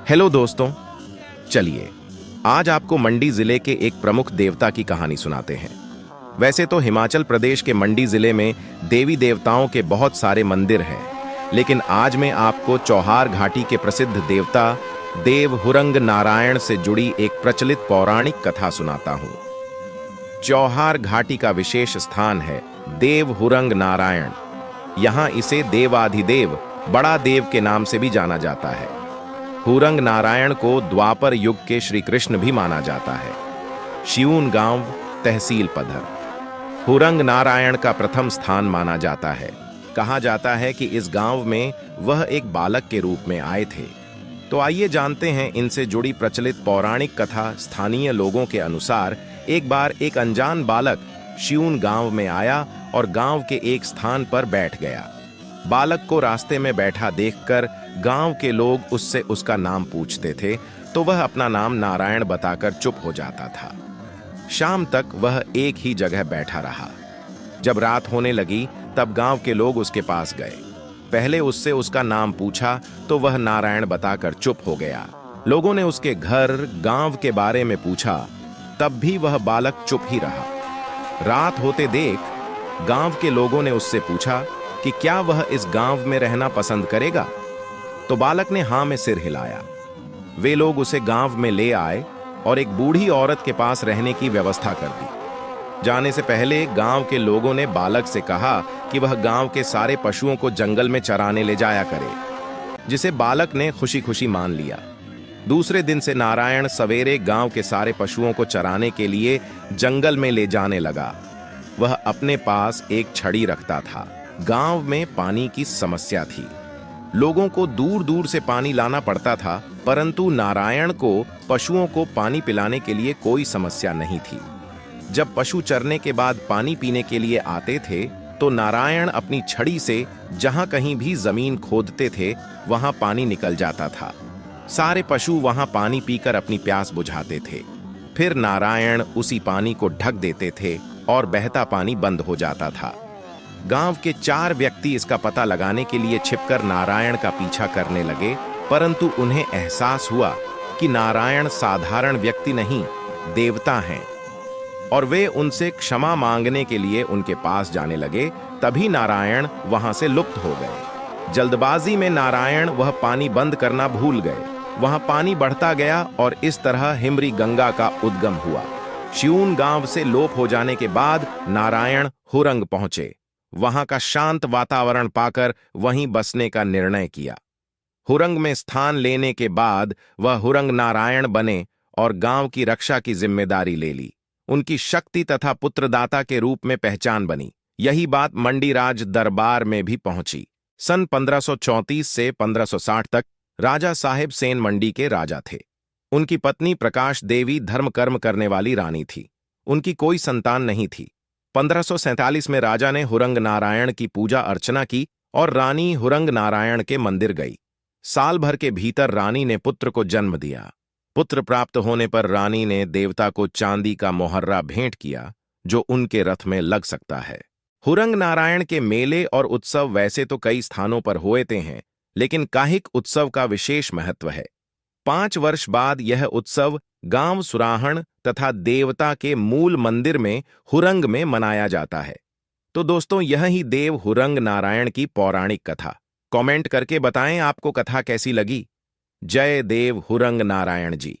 Hello दोस्तों, चलिए आज आपको मंडी जिले के एक प्रमुख देवता की कहानी सुनाते हैं। वैसे तो हिमाचल प्रदेश के मंडी जिले में देवी देवताओं के बहुत सारे मंदिर हैं, लेकिन आज मैं आपको चौहार घाटी के प्रसिद्ध देवता देव हुरंग नारायण से जुड़ी एक प्रचलित पौराणिक कथा सुनाता हूँ। चौहार घाटी का विशेष स्थान है देव हुरंग नारायण। यहाँ इसे देवाधिदेव बड़ा देव के नाम से भी जाना जाता है। हुरंग नारायण को द्वापर युग के श्री कृष्ण भी माना जाता है। शिऊन गांव, तहसील पधर, हुरंग नारायण का प्रथम स्थान माना जाता है। कहा जाता है कि इस गांव में वह एक बालक के रूप में आए थे। तो आइए जानते हैं इनसे जुड़ी प्रचलित पौराणिक कथा। स्थानीय लोगों के अनुसार एक बार एक अनजान बालक शिऊन गांव में आया और गांव के एक स्थान पर बैठ गया। बालक को रास्ते में बैठा देखकर गांव के लोग उससे उसका नाम पूछते थे, तो वह अपना नाम नारायण बताकर चुप हो जाता था। शाम तक वह एक ही जगह बैठा रहा। जब रात होने लगी तब गांव के लोग उसके पास गए। पहले उससे उसका नाम पूछा तो वह नारायण बताकर चुप हो गया। लोगों ने उसके घर, गांव के बारे में पूछा, तब भी वह बालक चुप ही रहा। रात होते देख गांव के लोगों ने उससे पूछा कि क्या वह इस गांव में रहना पसंद करेगा। तो बालक ने हां में सिर हिलाया। वे लोग उसे गांव में ले आए और एक बूढ़ी औरत के पास रहने की व्यवस्था कर दी। जाने से पहले गांव के लोगों ने बालक से कहा कि वह गांव के सारे पशुओं को जंगल में चराने ले जाया करे, जिसे बालक ने खुशी खुशी मान लिया। दूसरे दिन से नारायण सवेरे गांव के सारे पशुओं को चराने के लिए जंगल में ले जाने लगा। वह अपने पास एक छड़ी रखता था। गांव में पानी की समस्या थी। लोगों को दूर दूर से पानी लाना पड़ता था, परंतु नारायण को पशुओं को पानी पिलाने के लिए कोई समस्या नहीं थी। जब पशु चरने के बाद पानी पीने के लिए आते थे तो नारायण अपनी छड़ी से जहां कहीं भी जमीन खोदते थे वहां पानी निकल जाता था। सारे पशु वहां पानी पीकर अपनी प्यास बुझाते थे। फिर नारायण उसी पानी को ढक देते थे और बहता पानी बंद हो जाता था। गांव के 4 व्यक्ति इसका पता लगाने के लिए छिपकर नारायण का पीछा करने लगे, परंतु उन्हें एहसास हुआ कि नारायण साधारण व्यक्ति नहीं, देवता हैं, और वे उनसे क्षमा मांगने के लिए उनके पास जाने लगे। तभी नारायण वहां से लुप्त हो गए। जल्दबाजी में नारायण वह पानी बंद करना भूल गए। वहां पानी बढ़ता गया और इस तरह हिमरी गंगा का उद्गम हुआ। शिऊन गांव से लोप हो जाने के बाद नारायण हुरंग पहुंचे। वहां का शांत वातावरण पाकर वहीं बसने का निर्णय किया। हुरंग में स्थान लेने के बाद वह हुरंग नारायण बने और गांव की रक्षा की जिम्मेदारी ले ली। उनकी शक्ति तथा पुत्रदाता के रूप में पहचान बनी। यही बात मंडी राज दरबार में भी पहुंची। सन 1534 से 1560 तक राजा साहेब सेन मंडी के राजा थे। उनकी पत्नी प्रकाश देवी धर्म कर्म करने वाली रानी थी। उनकी कोई संतान नहीं थी। 1547 में राजा ने हुरंग नारायण की पूजा अर्चना की और रानी हुरंग नारायण के मंदिर गई। साल भर के भीतर रानी ने पुत्र को जन्म दिया। पुत्र प्राप्त होने पर रानी ने देवता को चांदी का मोहर्रा भेंट किया, जो उनके रथ में लग सकता है। हुरंग नारायण के मेले और उत्सव वैसे तो कई स्थानों पर होते हैं, लेकिन काहिक उत्सव का विशेष महत्व है। 5 वर्ष बाद यह उत्सव गांव सुराहण तथा देवता के मूल मंदिर में हुरंग में मनाया जाता है। तो दोस्तों, यह ही देव हुरंग नारायण की पौराणिक कथा। कमेंट करके बताएं आपको कथा कैसी लगी। जय देव हुरंग नारायण जी।